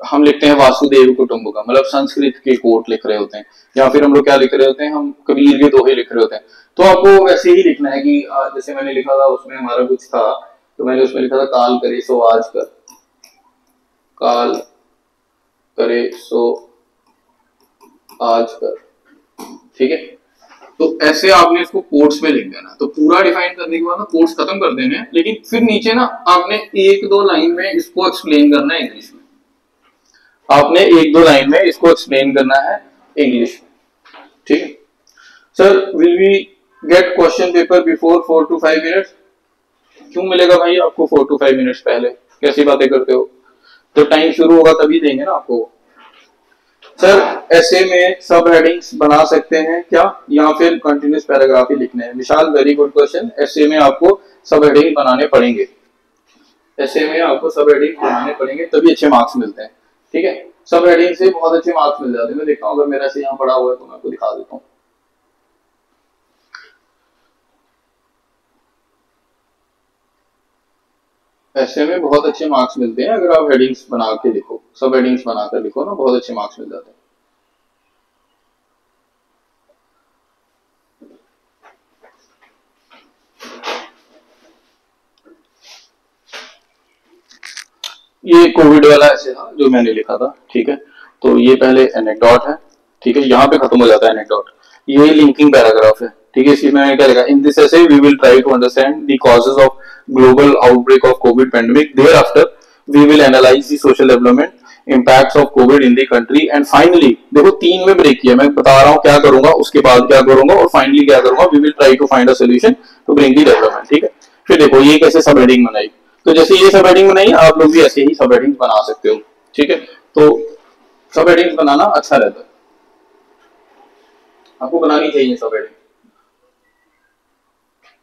हम लिखते हैं वासुदेव कुटुंबकम, मतलब संस्कृत के कोट लिख रहे होते हैं, या फिर हम लोग क्या लिख रहे होते हैं, हम कबीर के दोहे लिख रहे होते हैं, तो आपको वैसे ही लिखना है कि जैसे मैंने लिखा था उसमें हमारा कुछ था, तो मैंने उसमें लिखा था काल करे सो आज कर, काल करे सो आज कर, ठीक है। तो ऐसे आपने इसको कोट्स में लिख देना, तो पूरा डिफाइन करने के बाद ना कोट्स खत्म कर देने हैं, लेकिन फिर नीचे ना आपने 1-2 लाइन में इसको एक्सप्लेन करना है इंग्लिश में, आपने 1-2 लाइन में इसको एक्सप्लेन करना है इंग्लिश में, ठीक है। Sir will be get question paper before 4 to 5 minutes. क्यों मिलेगा भाई आपको 4 to 5 मिनट्स पहले? कैसी बातें करते हो? तो टाइम शुरू होगा तभी देंगे ना आपको। सर ऐसे में सब हेडिंग्स बना सकते हैं क्या, या फिर कंटिन्यूस पैराग्राफ ही लिखने हैं? विशाल वेरी गुड क्वेश्चन। ऐसे में आपको सब हेडिंग बनाने पड़ेंगे, ऐसे में आपको सब हेडिंग बनाने पड़ेंगे तभी अच्छे मार्क्स मिलते हैं। ठीक है, सब हेडिंग से बहुत अच्छे मार्क्स मिल जाते हैं। मैं देखता हूँ अगर मेरा से यहाँ पड़ा हुआ है तो मैं आपको दिखा देता हूँ। ऐसे में बहुत अच्छे मार्क्स मिलते हैं अगर आप हेडिंग्स बना के लिखो, सब हेडिंग्स बनाकर लिखो ना, बहुत अच्छे मार्क्स मिल जाते हैं। ये कोविड वाला ऐसे था जो मैंने लिखा था। ठीक है, तो ये पहले एनेक्डोट है। ठीक है, यहाँ पे खत्म हो जाता है एनेक्डोट। ये लिंकिंग पैराग्राफ है। ठीक है, इसमें मैंने क्या लिखा, in this essay we will try to understand the causes of global outbreak of Covid pandemic, thereafter we will analyze the social development impacts of Covid in the country, and finally, देखो 3 में break किया, मैं बता रहा हूँ क्या करूंगा, उसके बाद क्या करूंगा, और फाइनली क्या करूंगा, we will try to find a solution to bring the development. ठीक है, फिर देखो ये कैसे सब हेडिंग बनाई। तो जैसे ये सब हेडिंग बनाई, आप लोग भी ऐसे ही सब हेडिंग बना सकते हो। ठीक है, तो सब हेडिंग बनाना अच्छा रहता है, आपको बनानी चाहिए सब हेडिंग।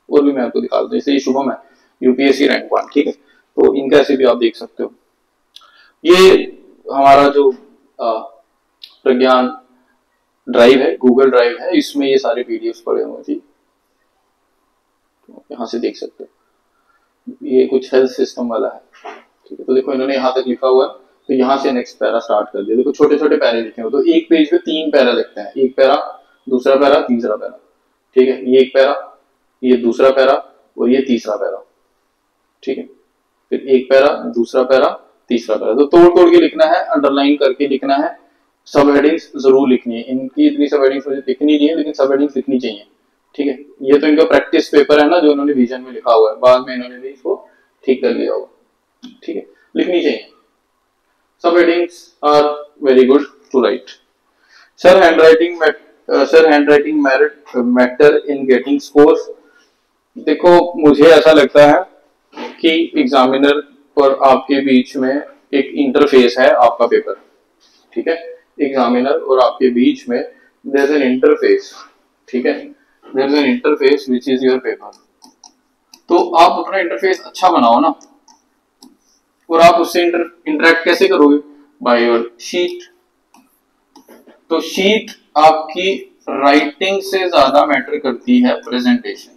और भी मैं आपको दिखा दूं, जैसे ये शुभम है, यूपीएससी रैंक 1। ठीक है, तो इनका ऐसे भी आप देख सकते हो। ये हमारा जो प्रज्ञान ड्राइव है, गूगल ड्राइव है, इसमें ये सारे पीडीएफ पड़े हुए हैं। यहाँ से देख सकते हो, ये कुछ हेल्थ सिस्टम वाला है। ठीक है, तो देखो इन्होंने यहाँ तक लिखा हुआ है, तो यहाँ से नेक्स्ट पैरा स्टार्ट कर दिया। देखो छोटे छोटे पैरे लिखे हो, तो एक पेज पे 3 पैरा लिखते हैं, एक पैरा, दूसरा पैरा, तीसरा पैरा। ठीक है, ये एक पैरा, ये दूसरा पैरा, और ये तीसरा पैरा। ठीक है, फिर एक पैरा, दूसरा पैरा, तीसरा पैरा। तो तोड़ तोड़ के लिखना है, अंडरलाइन करके लिखना है। सब हेडिंग्स जरूर लिखनी है। इनकी इतनी सब हेडिंग्स मुझे लिखनी नहीं है, लेकिन सब हेडिंग्स लिखनी चाहिए। ठीक है, ये तो इनका प्रैक्टिस पेपर है ना, जो इन्होंने विजन में लिखा हुआ है, बाद में इन्होंने भी इसको ठीक कर लिया होगा। ठीक है, लिखनी चाहिए। सब headings are very good to write. Sir handwriting matter in getting scores. देखो मुझे ऐसा लगता है कि एग्जामिनर और आपके बीच में एक इंटरफेस है, आपका पेपर। ठीक है, एग्जामिनर और आपके बीच में देयर इज एन इंटरफेस। ठीक है, there is an interface which is your paper. तो आप अपना इंटरफेस अच्छा बनाओ ना, और आप उससे इंटरेक्ट कैसे करोगे? By your sheet. तो शीट आपकी राइटिंग से ज्यादा मैटर करती है प्रेजेंटेशन।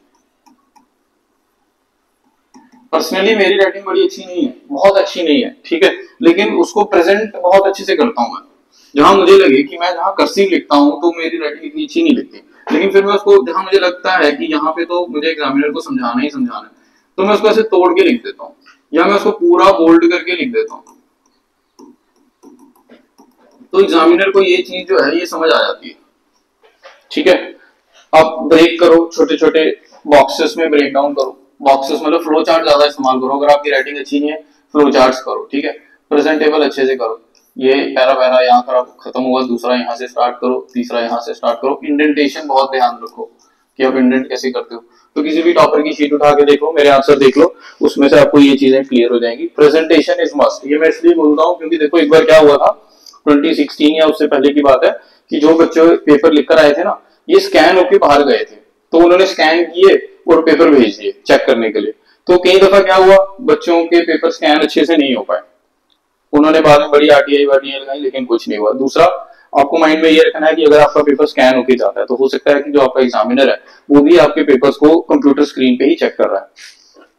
पर्सनली मेरी राइटिंग बड़ी अच्छी नहीं है, बहुत अच्छी नहीं है। ठीक है, लेकिन उसको प्रेजेंट बहुत अच्छे से करता हूं मैं। जहां मुझे लगे कि मैं जहां कर्सिव लिखता हूं तो मेरी राइटिंग इतनी अच्छी नहीं लिखती, लेकिन फिर मैं उसको, जहां मुझे लगता है कि यहाँ पे तो मुझे एग्जामिनर को समझाना ही समझाना है, तो मैं उसको ऐसे तोड़ के लिख देता हूँ, या मैं उसको पूरा बोल्ड करके लिख देता हूँ। तो एग्जामिनर को ये चीज जो है ये समझ आ जाती है। ठीक है, आप ब्रेक करो, छोटे छोटे बॉक्सेस में ब्रेक डाउन करो। बॉक्सेस मतलब फ्लो चार्ट ज्यादा इस्तेमाल करो। अगर आपकी राइटिंग अच्छी नहीं है, फ्लो चार्ट्स करो। ठीक है, प्रेजेंटेबल अच्छे से करो। ये पैरा पैरा यहाँ पर खत्म हुआ, दूसरा यहाँ से स्टार्ट करो, तीसरा यहाँ से स्टार्ट करो। इंडेंटेशन बहुत ध्यान रखो कि आप इंडेंट कैसे करते हो। तो किसी भी टॉपर की शीट उठा के देख लो, मेरे आंसर देख लो, उसमें से आपको ये चीजें क्लियर हो जाएंगी। Presentation is must. ये मैं इसलिए बोलता हूँ क्योंकि देखो एक बार क्या हुआ था, 2016 या उससे पहले की बात है, कि जो बच्चे पेपर लिखकर आए थे ना, ये स्कैन होके बाहर गए थे, तो उन्होंने स्कैन किए और पेपर भेज दिए चेक करने के लिए। तो कई दफा क्या हुआ, बच्चों के पेपर स्कैन अच्छे से नहीं हो पाए, उन्होंने बाद में बड़ी आरटीआई वाटीआई लगाई, लेकिन कुछ नहीं हुआ। दूसरा, आपको माइंड में ये रखना है कि अगर आपका पेपर स्कैन होके जाता है तो हो सकता है कि जो आपका एग्जामिनर है वो भी आपके पेपर्स को कंप्यूटर स्क्रीन पे ही चेक कर रहा है।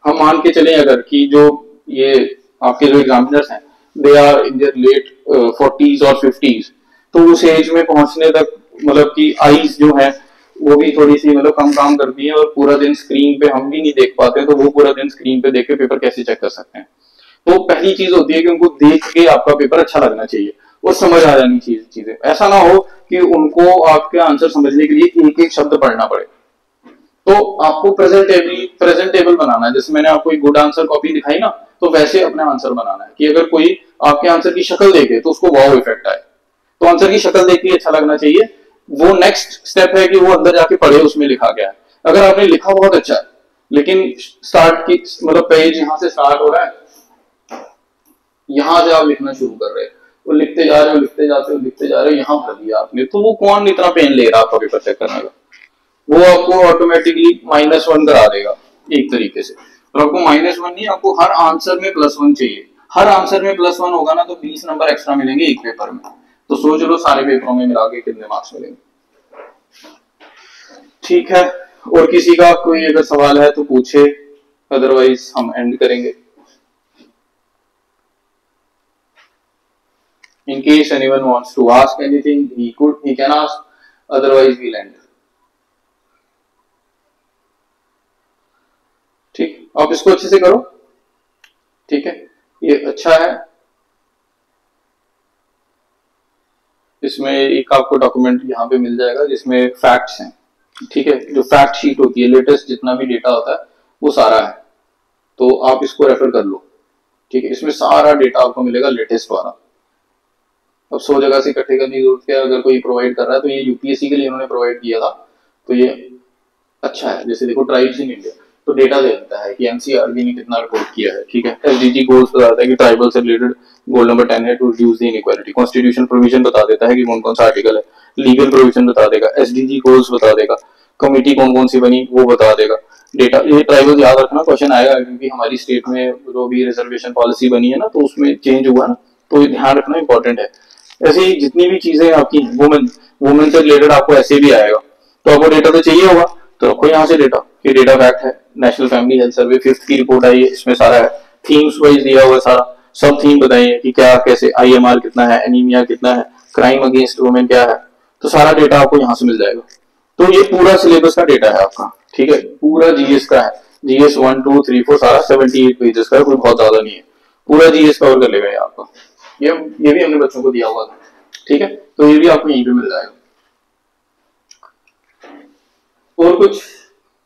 हम मान के चले अगर कि जो ये आपके जो एग्जामिनर्स हैं they are in their late 40s और 50s, तो उस एज में पहुंचने तक मतलब कि आईज जो है वो भी थोड़ी सी मतलब कम काम करती है, और पूरा दिन स्क्रीन पे हम भी नहीं देख पाते, तो वो पूरा दिन स्क्रीन पे देख के पेपर कैसे चेक कर सकते हैं। तो पहली चीज होती है कि उनको देख के आपका पेपर अच्छा लगना चाहिए और समझ आ जानी चाहिए चीजें। ऐसा ना हो कि उनको आपके आंसर समझने के लिए एक एक शब्द पढ़ना पड़े। तो आपको प्रेजेंटेबल बनाना है। जैसे मैंने आपको एक गुड आंसर कॉपी दिखाई ना, तो वैसे अपना आंसर बनाना है कि अगर कोई आपके आंसर की शक्ल देखे तो उसको वाव इफेक्ट आए। तो आंसर की शक्ल देख के अच्छा लगना चाहिए। वो नेक्स्ट स्टेप है कि वो अंदर जाके पढ़े उसमें लिखा गया है। अगर आपने लिखा बहुत अच्छा है, लेकिन स्टार्ट की मतलब पेज यहाँ से स्टार्ट हो रहा है, यहां से आप लिखना शुरू कर रहे हैं, वो लिखते जा रहे हो, लिखते जाते हो, लिखते जा रहे हो, यहाँ भर दिया आपने, तो वो कौन इतना पेन ले रहा है आपका पेपर चेक करने का? वो आपको ऑटोमेटिकली -1 करा देगा एक तरीके से। और आपको -1 नहीं, आपको हर आंसर में +1 चाहिए। हर आंसर में +1 होगा ना तो 20 नंबर एक्स्ट्रा मिलेंगे एक पेपर में। तो सोच लो सारे पेपरों में मिला के कितने मार्क्स मिलेंगे। ठीक है, और किसी का कोई अगर सवाल है तो पूछे, अदरवाइज हम एंड करेंगे। In case anyone wants to ask anything, he can ask, otherwise we'll end. ठीक, आप इसको अच्छे से करो। ठीक है, ये अच्छा है। इसमें एक आपको डॉक्यूमेंट यहाँ पे मिल जाएगा जिसमें फैक्ट्स हैं। ठीक है, जो फैक्ट शीट होती है, लेटेस्ट जितना भी डेटा होता है वो सारा है, तो आप इसको रेफर कर लो। ठीक है, इसमें सारा डेटा आपको मिलेगा लेटेस्ट वाला। अब 100 जगह से इकट्ठे करने की जरूरत है, अगर कोई प्रोवाइड कर रहा है तो ये यूपीएससी के लिए इन्होंने प्रोवाइड किया था, तो ये अच्छा है। जैसे देखो ट्राइब्स इन इंडिया, तो डेटा दे देता है कि एनसीईआरटी ने कितना रिपोर्ट किया है। ठीक है, एसडीजी गोल्स बताता है कि ट्राइबल से रिलेटेड गोल नंबर 10 है to reduce the inequality. Constitution provision बता देता है कि कौन कौन सा आर्टिकल है। लीगल प्रोविजन बता देगा, एसडीजी गोल्स बता देगा, कमिटी कौन कौन सी बनी वो बता देगा। डेटा ये ट्राइबल याद रखना, क्वेश्चन आएगा, क्योंकि हमारी स्टेट में जो भी रिजर्वेशन पॉलिसी बनी है ना, तो उसमें चेंज हुआ ना, तो ध्यान रखना इंपॉर्टेंट है। ऐसे ही जितनी भी चीजें आपकी वुमेन से रिलेटेड आपको ऐसे भी आएगा, तो आपको डेटा तो चाहिए होगा, तो रखो यहाँ से डेटा। ये डेटा फैक्ट है, national family health survey 5th की रिपोर्ट आई है, इसमें सारा है, थीम्स वाइज दिया हुआ है सारा, सब थीम बताइए कि क्या कैसे, आईएमआर कितना है, एनीमिया कितना है, क्राइम अगेंस्ट वुमेन क्या है, तो सारा डेटा आपको यहाँ से मिल जाएगा। तो ये पूरा सिलेबस का डेटा है आपका। ठीक है, पूरा जीएस का है, जीएस 1 2 3 4 सारा 78 पेजेस का है, कोई बहुत ज्यादा नहीं है, पूरा जीएस कवर कर लेगा ये आपका। ये भी हमने बच्चों को दिया हुआ था। ठीक है, तो ये भी आपको यहीं पे मिल जाएगा। और कुछ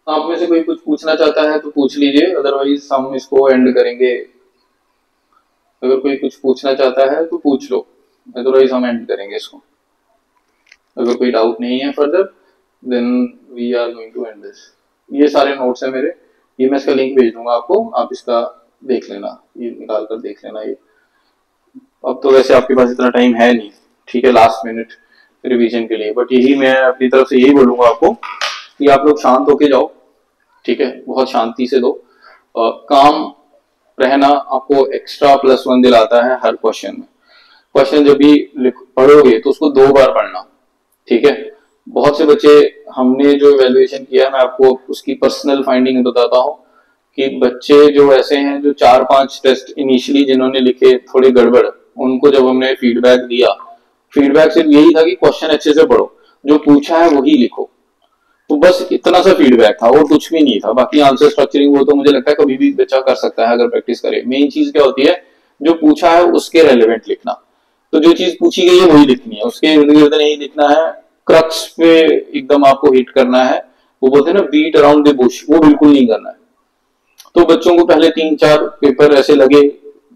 आप में से कोई कुछ पूछना चाहता है तो पूछ लीजिए, अदरवाइज हम इसको एंड करेंगे। अगर कोई कुछ पूछना चाहता है तो पूछ लो, अदरवाइज हम एंड करेंगे इसको। अगर कोई डाउट नहीं है further, then we are going to end this. ये सारे नोट्स हैं मेरे, ये मैं इसका लिंक भेज दूंगा आपको, आप इसका देख लेना, ये निकाल कर देख लेना। ये अब तो वैसे आपके पास इतना टाइम है नहीं, ठीक है, लास्ट मिनट रिवीजन के लिए, बट यही मैं अपनी तरफ से यही बोलूंगा आपको कि आप लोग शांत होके जाओ। ठीक है, बहुत शांति से दो, काम रहना आपको एक्स्ट्रा +1 दिलाता है हर क्वेश्चन में। क्वेश्चन जब भी पढ़ोगे तो उसको 2 बार पढ़ना। ठीक है, बहुत से बच्चे हमने जो इवैल्यूएशन किया, मैं आपको उसकी पर्सनल फाइंडिंग बताता हूँ कि बच्चे जो ऐसे हैं जो 4-5 टेस्ट इनिशियली जिन्होंने लिखे थोड़े गड़बड़, उनको जब हमने फीडबैक दिया, फीडबैक सिर्फ यही था कि क्वेश्चन अच्छे से पढ़ो, जो पूछा है वही लिखो। तो बस इतना सा फीडबैक था और कुछ भी नहीं था। बाकी आंसर स्ट्रक्चरिंग वो तो मुझे लगता है कभी भी बच्चा कर सकता है अगर प्रैक्टिस करे। मेन चीज क्या होती है, जो पूछा है उसके रेलेवेंट लिखना। तो जो चीज पूछी गई है वही लिखनी है, उसके इर्द गिर्द नहीं लिखना है, क्रक्स पे एकदम आपको हिट करना है। वो बोलते हैं ना बीट अराउंड द बुश, वो बिल्कुल नहीं करना है। तो बच्चों को पहले 3-4 पेपर ऐसे लगे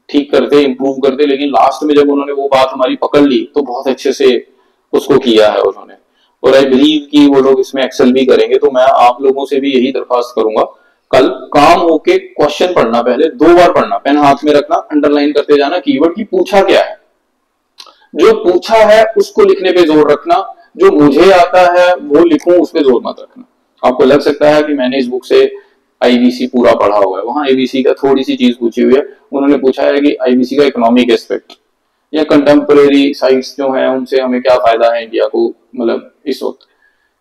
ठीक करते, इंप्रूव करते, लेकिन लास्ट में जब उन्होंने वो बात हमारी पकड़ ली तो बहुत अच्छे से उसको किया है उन्होंने, और आई बिलीव कि वो लोग इसमें एक्सेल भी करेंगे। तो मैं आप लोगों से भी यही दरख्वास्त करूंगा, कल काम होके क्वेश्चन पढ़ना, पहले 2 बार पढ़ना, पेन हाथ में रखना, अंडरलाइन करते जाना कीवर्ड की पूछा क्या है, जो पूछा है उसको लिखने पे जोर रखना, जो मुझे आता है वो लिखूं उस पर जोर मत रखना। आपको लग सकता है कि मैंने इस बुक से आईबीसी पूरा पढ़ा हुआ है, वहां आईबीसी का थोड़ी सी चीज पूछी हुई है। उन्होंने पूछा है कि आईबीसी का इकोनॉमिक एस्पेक्ट या कंटेम्परेरी साइट्स जो है उनसे हमें क्या फायदा है इंडिया को, मतलब इस वक्त।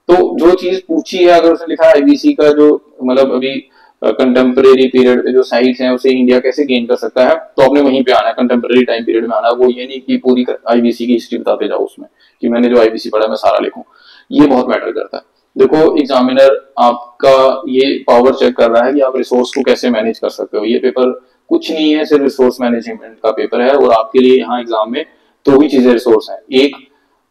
तो जो चीज पूछी है, अगर उसने लिखा है आईबीसी का जो मतलब अभी कंटेम्परेरी पीरियड पे जो साइट्स हैं उसे इंडिया कैसे गेन कर सकता है, तो आपने वहीं पे आना है, कंटेम्परेरी टाइम पीरियड में आना है। वो ये नहीं कि पूरी आईबीसी की हिस्ट्री बताते जाओ उसमें कि मैंने जो आईबीसी पढ़ा मैं सारा लिखूं, ये बहुत मैटर करता है। देखो एग्जामिनर आपका ये पावर चेक कर रहा है कि आप रिसोर्स को कैसे मैनेज कर सकते हो। ये पेपर कुछ नहीं है, सिर्फ रिसोर्स मैनेजमेंट का पेपर है, और आपके लिए यहाँ एग्जाम में 2 ही चीजें रिसोर्स है, एक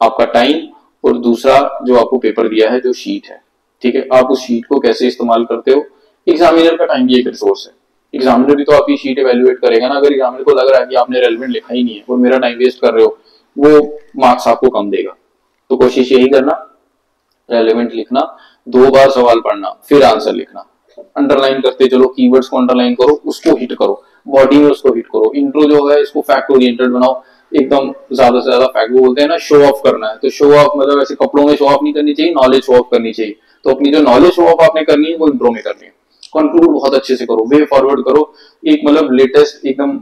आपका टाइम और दूसरा जो आपको पेपर दिया है जो शीट है। ठीक है, आप उस शीट को कैसे इस्तेमाल करते हो। एग्जामिनर का टाइम भी एक रिसोर्स है, एग्जामिनर भी तो आपकी शीट इवेल्युएट करेगा ना। अगर एग्जामिनर को लग रहा है कि आपने रेलेवेंट लिखा ही नहीं है और मेरा टाइम वेस्ट कर रहे हो, वो मार्क्स आपको कम देगा। तो कोशिश यही करना, रेलेवेंट लिखना, 2 बार सवाल पढ़ना फिर आंसर लिखना, अंडरलाइन करते चलो, कीवर्ड्स को अंडरलाइन करो, उसको हिट करो, बॉडी में उसको हिट करो। इंट्रो जो है इसको फैक्ट ओरिएंटेड बनाओ, एकदम ज्यादा से ज्यादा फैक्ट, वो बोलते हैं ना शो ऑफ करना है, तो शो ऑफ मतलब ऐसे कपड़ों में शो ऑफ नहीं करनी चाहिए, नॉलेज शो ऑफ करनी चाहिए। तो अपनी जो नॉलेज शो ऑफ आपने करनी है वो इंट्रो में करनी है। कंक्लूड बहुत अच्छे से करो, वे फॉरवर्ड करो, एक मतलब लेटेस्ट एकदम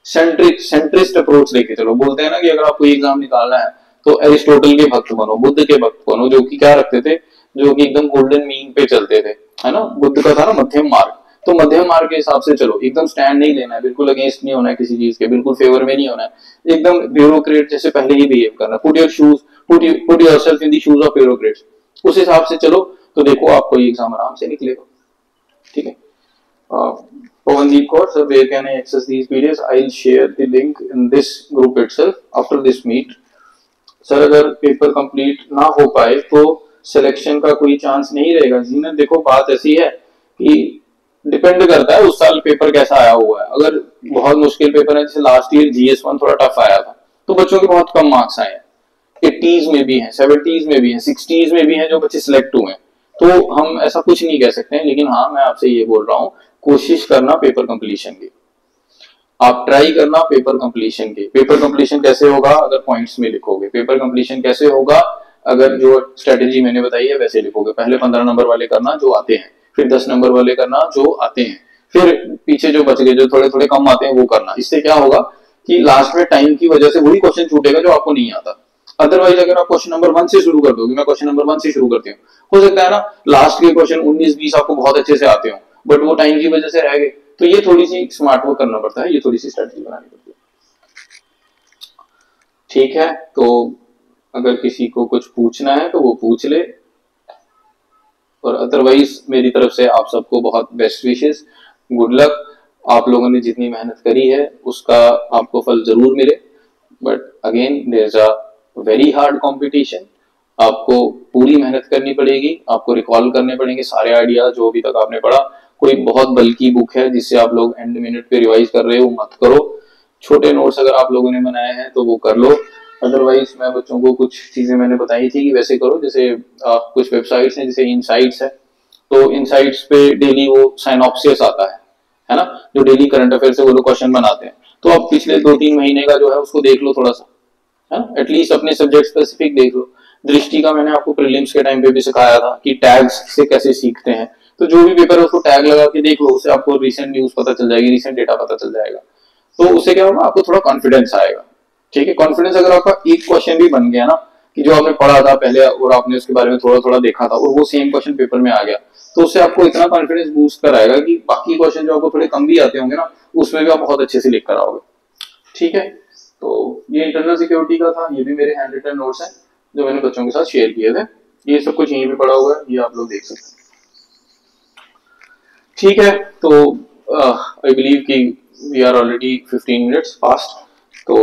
सेंट्रिस्ट अप्रोच लेके चलो। बोलते हैं ना कि अगर आपको एग्जाम निकालना है तो एरिस्टोटल के भक्त बनो, बुद्ध के भक्त बनो, जो कि क्या रखते थे, जो कि एकदम गोल्डन मीन पे चलते थे, है ना। बुद्ध का था ना मध्यम मार्ग, तो मध्यम मार्ग के हिसाब से चलो, एकदम स्टैंड नहीं लेना है, बिल्कुल अगेंस्ट नहीं होना है किसी चीज के, बिल्कुल फेवर में नहीं होना है, एकदम ब्यूरोक्रेट जैसे पहले ही बिहेव करना, put yourself in the shoes of bureaucrats, उस हिसाब से चलो, तो देखो आपको ये एग्जाम आराम से निकलेगा। ठीक है। Pawandeep Kaur, sir, where can I access these videos? I'll share the link in this group itself after this meet. Sir अगर पेपर कंप्लीट ना हो पाए तो सिलेक्शन का कोई चांस नहीं रहेगा जी ना। देखो बात ऐसी है कि डिपेंड करता है उस साल पेपर कैसा आया हुआ है। अगर बहुत मुश्किल पेपर है, जैसे लास्ट ईयर GS1 थोड़ा टफ आया था, तो बच्चों के बहुत कम मार्क्स आए हैं, 80s में भी हैं, 70s में भी हैं, 60s में भी हैं जो बच्चे सिलेक्ट हुए हैं। तो हम ऐसा कुछ नहीं कह सकते हैं, लेकिन हाँ मैं आपसे ये बोल रहा हूँ, कोशिश करना पेपर कंप्लीशन की, आप ट्राई करना पेपर कंप्लीशन की। पेपर कंप्लीशन कैसे होगा? अगर पॉइंट्स में लिखोगे। पेपर कंप्लीशन कैसे होगा? अगर जो स्ट्रेटेजी मैंने बताई है वैसे लिखोगे। पहले 15 नंबर वाले करना जो आते हैं, फिर 10 नंबर वाले करना जो आते हैं, फिर पीछे जो बच गए जो थोड़े थोड़े कम आते हैं वो करना। इससे क्या होगा कि लास्ट में टाइम की वजह से वही क्वेश्चन छूटेगा जो आपको नहीं आता। अदरवाइज अगर आप क्वेश्चन नंबर 1 से शुरू कर दोगे, मैं क्वेश्चन नंबर 1 से शुरू करती हूँ, हो सकता है ना लास्ट के क्वेश्चन 19-20 आपको बहुत अच्छे से आते हो, बट वो टाइम की वजह से रह गए। तो ये थोड़ी सी स्मार्ट वर्क करना पड़ता है, ये थोड़ी सी स्ट्रेटजी बनानी पड़ती है। ठीक है, तो अगर किसी को कुछ पूछना है तो वो पूछ ले, और अदरवाइज मेरी तरफ से आप सबको बहुत बेस्ट विशेस, गुड लक। आप लोगों ने जितनी मेहनत करी है उसका आपको फल जरूर मिले, but again there is a very hard competition. आपको पूरी मेहनत करनी पड़ेगी, आपको रिकॉल करने पड़ेंगे सारे आइडिया जो अभी तक आपने पढ़ा। कोई बहुत बल्कि बुक है जिससे आप लोग एंड मिनट पे रिवाइज कर रहे हो, मत करो। छोटे नोट्स अगर आप लोगों ने बनाए हैं तो वो कर लो। अदरवाइज मैं बच्चों को कुछ चीजें मैंने बताई थी कि वैसे करो, जैसे कुछ वेबसाइट्स हैं जैसे इनसाइट्स है, तो इनसाइट्स पे डेली वो साइनॉप्सिस आता है ना, जो डेली करंट अफेयर से वो लोग क्वेश्चन बनाते हैं। तो आप पिछले 2-3 महीने का जो है उसको देख लो थोड़ा सा, है ना, एटलीस्ट अपने सब्जेक्ट स्पेसिफिक देख लो। दृष्टि का मैंने आपको प्रीलिम्स के टाइम पे भी सिखाया था कि टैग्स से कैसे सीखते हैं, तो जो भी पेपर है उसको टैग लगा के देख लो, उससे आपको रीसेंट न्यूज पता चल जाएगी, रीसेंट डेटा पता चल जाएगा। तो उससे क्या होगा, आपको थोड़ा कॉन्फिडेंस आएगा। ठीक है, कॉन्फिडेंस अगर आपका एक क्वेश्चन भी बन गया ना कि जो आपने पढ़ा था पहले और आपने उसके बारे में थोड़ा थोड़ा देखा था और वो सेम क्वेश्चन पेपर में आ गया, तो उससे आपको इतना कॉन्फिडेंस बूस्ट कराएगा कि बाकी क्वेश्चन जो आपको थोड़े कम भी आते होंगे ना, उसमें भी आप बहुत अच्छे से लिख कर आओगे। ठीक है, तो ये इंटरनल सिक्योरिटी का था, ये भी मेरे हैंड रिटन नोट्स हैं जो मैंने बच्चों के साथ शेयर किए थे। ये सब कुछ यहीं पे पड़ा हुआ है, ये आप लोग देख सकते हैं। ठीक है, तो आई बिलीव कि we are already 15 minutes past, तो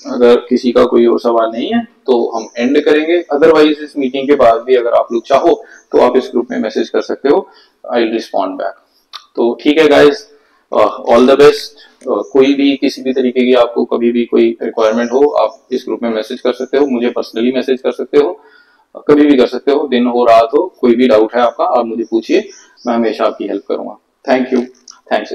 अगर किसी का कोई और सवाल नहीं है तो हम एंड करेंगे। अदरवाइज इस मीटिंग के बाद भी अगर आप लोग चाहो तो आप इस ग्रुप में मैसेज कर सकते हो, आई विल रिस्पॉन्ड बैक। तो ठीक है गाइज, ऑल द बेस्ट। कोई भी किसी भी तरीके की आपको कभी भी कोई रिक्वायरमेंट हो, आप इस ग्रुप में मैसेज कर सकते हो, मुझे पर्सनली मैसेज कर सकते हो, कभी भी कर सकते हो, दिन हो रात हो, कोई भी डाउट है आपका आप मुझे पूछिए, मैं हमेशा आपकी हेल्प करूंगा। Thank you, thanks.